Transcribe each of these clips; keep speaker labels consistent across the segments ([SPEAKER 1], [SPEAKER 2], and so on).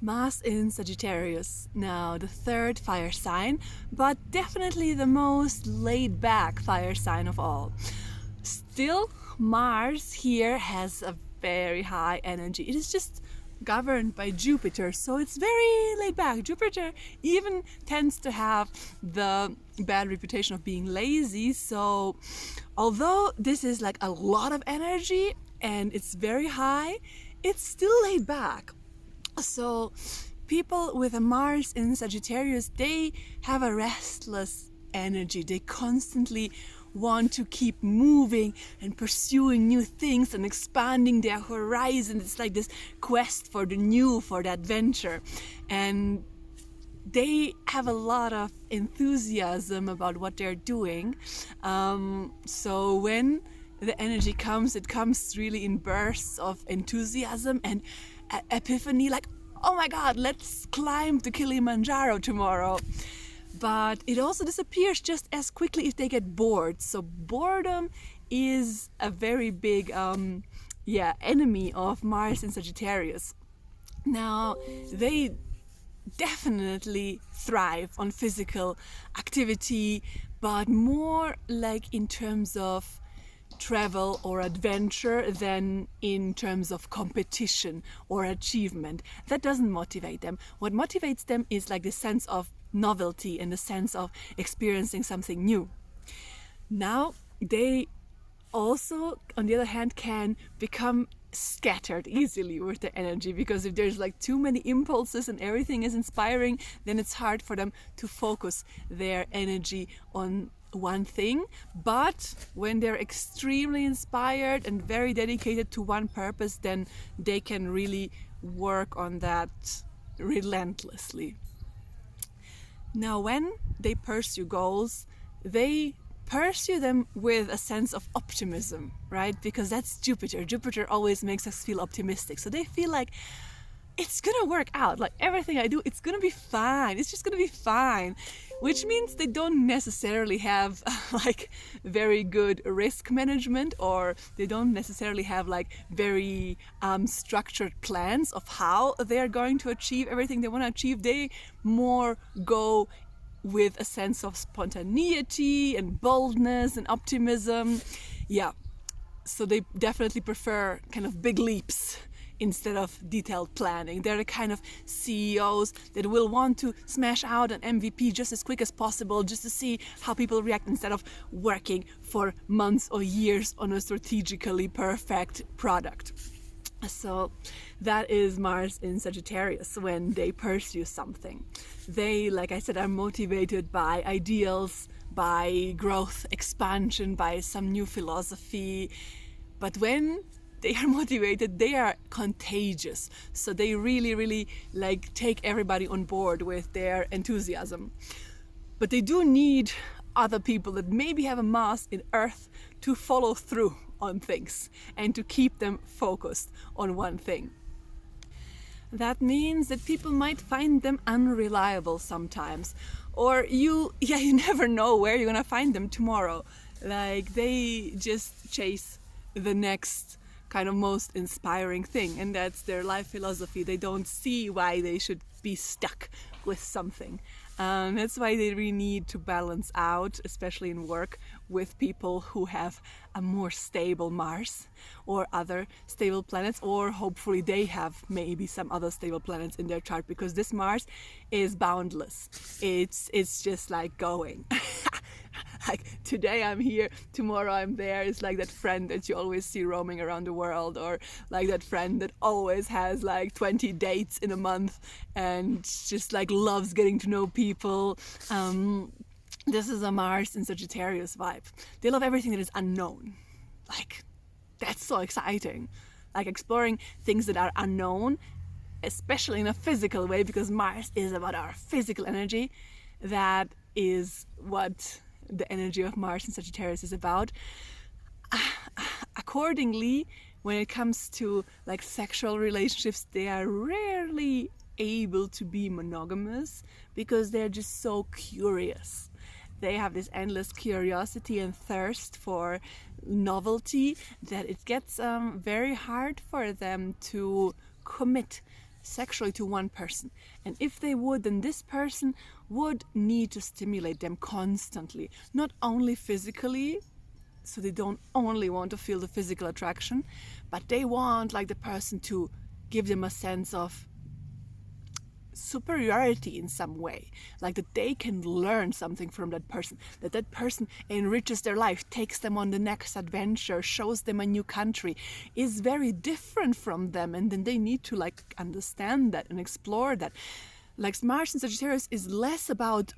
[SPEAKER 1] Mars in Sagittarius, now the third fire sign, but definitely the most laid back fire sign of all. Still, Mars here has a very high energy. It is just governed by Jupiter, so it's very laid back. Jupiter even tends to have the bad reputation of being lazy, so although this is like a lot of energy and it's very high, it's still laid back. So people with a Mars in Sagittarius, they have a restless energy. They constantly want to keep moving and pursuing new things and expanding their horizon. It's like this quest for the new, for the adventure. And they have a lot of enthusiasm about what they're doing. So when the energy comes, it comes really in bursts of enthusiasm and epiphany, like, oh my god, let's climb the Kilimanjaro tomorrow. But it also disappears just as quickly if they get bored. So boredom is a very big enemy of Mars in Sagittarius. Now, they definitely thrive on physical activity, but more like in terms of travel or adventure than in terms of competition or achievement. That doesn't motivate them. What motivates them is like the sense of novelty and the sense of experiencing something new. Now, they also, on the other hand, can become scattered easily with the energy, because if there's like too many impulses and everything is inspiring, then it's hard for them to focus their energy on one thing. But when they're extremely inspired and very dedicated to one purpose, then they can really work on that relentlessly. Now, when they pursue goals, they pursue them with a sense of optimism, right? Because that's Jupiter. Jupiter always makes us feel optimistic. So they feel like it's gonna work out. Like everything I do, it's gonna be fine. It's just gonna be fine. Which means they don't necessarily have like very good risk management, or they don't necessarily have like very structured plans of how they're going to achieve everything they want to achieve. They more go with a sense of spontaneity and boldness and optimism. Yeah, so they definitely prefer kind of big leaps instead of detailed planning. They're the kind of CEOs that will want to smash out an MVP just as quick as possible, just to see how people react, instead of working for months or years on a strategically perfect product. So that is Mars in Sagittarius when they pursue something. They, like I said, are motivated by ideals, by growth, expansion, by some new philosophy. But when they are motivated, they are contagious. So they really like take everybody on board with their enthusiasm. But they do need other people that maybe have a Mars in Earth to follow through on things and to keep them focused on one thing. That means that people might find them unreliable sometimes, or you never know where you're gonna find them tomorrow. Like they just chase the next kind of most inspiring thing, and that's their life philosophy. They don't see why they should be stuck with something. That's why they really need to balance out, especially in work, with people who have a more stable Mars or other stable planets, or hopefully they have maybe some other stable planets in their chart, because this Mars is boundless. It's just like going. Like today I'm here, tomorrow I'm there. It's like that friend that you always see roaming around the world, or like that friend that always has like 20 dates in a month and just like loves getting to know people. This is a Mars in Sagittarius vibe. They love everything that is unknown. Like, that's so exciting. Like exploring things that are unknown, especially in a physical way, because Mars is about our physical energy. That is what the energy of Mars in Sagittarius is about. Accordingly, when it comes to like sexual relationships, they are rarely able to be monogamous because they're just so curious. They have this endless curiosity and thirst for novelty that it gets very hard for them to commit sexually to one person. And if they would, then this person would need to stimulate them constantly, not only physically, so they don't only want to feel the physical attraction, but they want like the person to give them a sense of superiority in some way, like that they can learn something from that person, that that person enriches their life, takes them on the next adventure, shows them a new country, is very different from them, and then they need to like understand that and explore that. Like Mars in Sagittarius is less about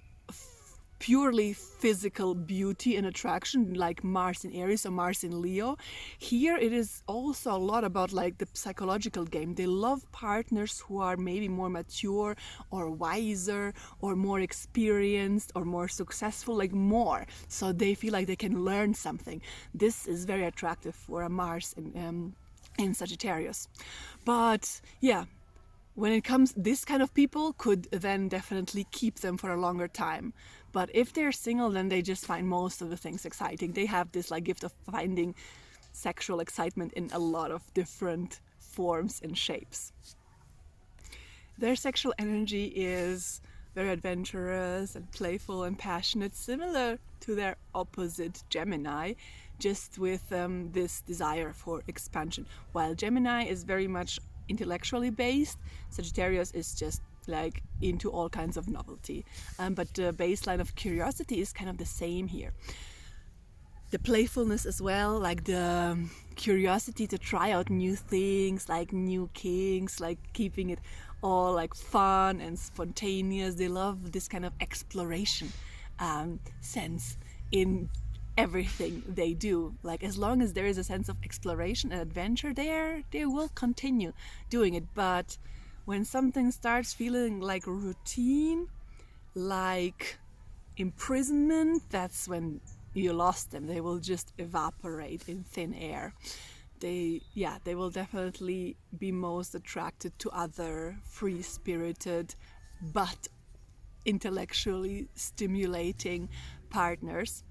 [SPEAKER 1] purely physical beauty and attraction like Mars in Aries or Mars in Leo. Here it is also a lot about like the psychological game. They love partners who are maybe more mature or wiser or more experienced or more successful, like more, so they feel like they can learn something. This is very attractive for a Mars in Sagittarius. But yeah, when it comes, this kind of people could then definitely keep them for a longer time. But if they're single, then they just find most of the things exciting. They have this like gift of finding sexual excitement in a lot of different forms and shapes. Their sexual energy is very adventurous and playful and passionate, similar to their opposite Gemini, just with this desire for expansion. While Gemini is very much intellectually based, Sagittarius is just like into all kinds of novelty, but the baseline of curiosity is kind of the same here. The playfulness as well, like the curiosity to try out new things, like new kinks, like keeping it all like fun and spontaneous. They love this kind of exploration sense in everything they do. Like as long as there is a sense of exploration and adventure there, they will continue doing it. But when something starts feeling like routine, like imprisonment, that's when you lost them. They will just evaporate in thin air. They will definitely be most attracted to other free-spirited but intellectually stimulating partners.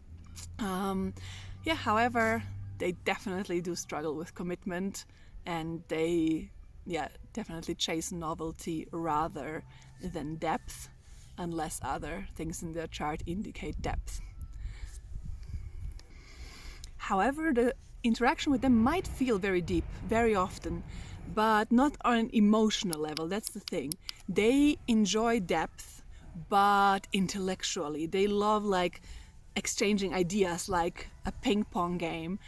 [SPEAKER 1] However, they definitely do struggle with commitment, and they definitely chase novelty rather than depth, unless other things in their chart indicate depth. However, the interaction with them might feel very deep very often, but not on an emotional level. That's the thing. They enjoy depth, but intellectually. They love like exchanging ideas, like a ping pong game,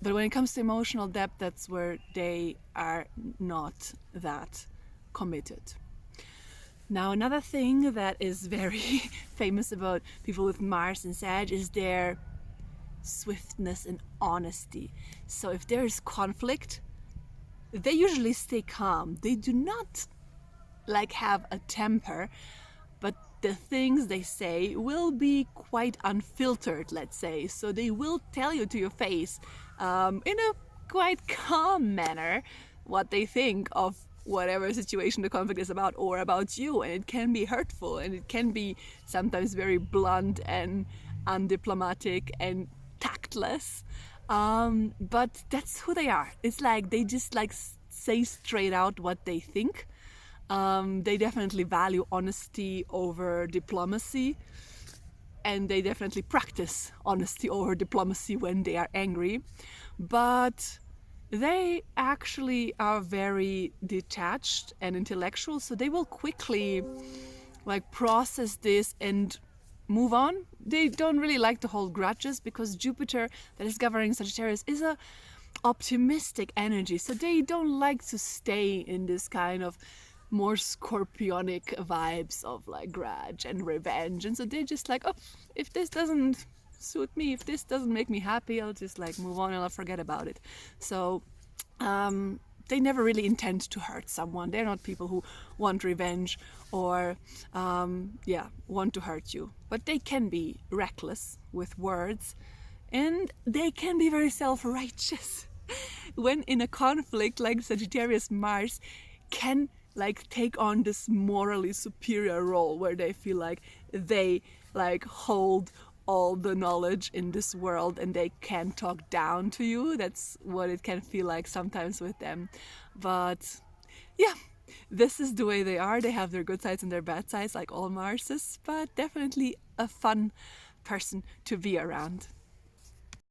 [SPEAKER 1] but when it comes to emotional depth, that's where they are not that committed. Now, another thing that is very famous about people with Mars and Sag is their swiftness and honesty. So if there is conflict, they usually stay calm. They do not like have a temper, but the things they say will be quite unfiltered, let's say. So they will tell you to your face in a quite calm manner what they think of whatever situation the conflict is about or about you. And it can be hurtful, and it can be sometimes very blunt and undiplomatic and tactless. But that's who they are. It's like they just like say straight out what they think. They definitely value honesty over diplomacy, and they definitely practice honesty over diplomacy when they are angry. But they actually are very detached and intellectual, so they will quickly like process this and move on. They don't really like to hold grudges, because Jupiter, that is governing Sagittarius, is a optimistic energy, so they don't like to stay in this kind of more scorpionic vibes of like grudge and revenge. And so they're just like, oh, if this doesn't suit me, if this doesn't make me happy, I'll just like move on and I'll forget about it. So they never really intend to hurt someone. They're not people who want revenge or want to hurt you. But they can be reckless with words, and they can be very self-righteous. When in a conflict, like Sagittarius Mars can like take on this morally superior role where they feel like they like hold all the knowledge in this world and they can talk down to you. That's what it can feel like sometimes with them. But yeah, this is the way they are. They have their good sides and their bad sides, like all Marses, but definitely a fun person to be around.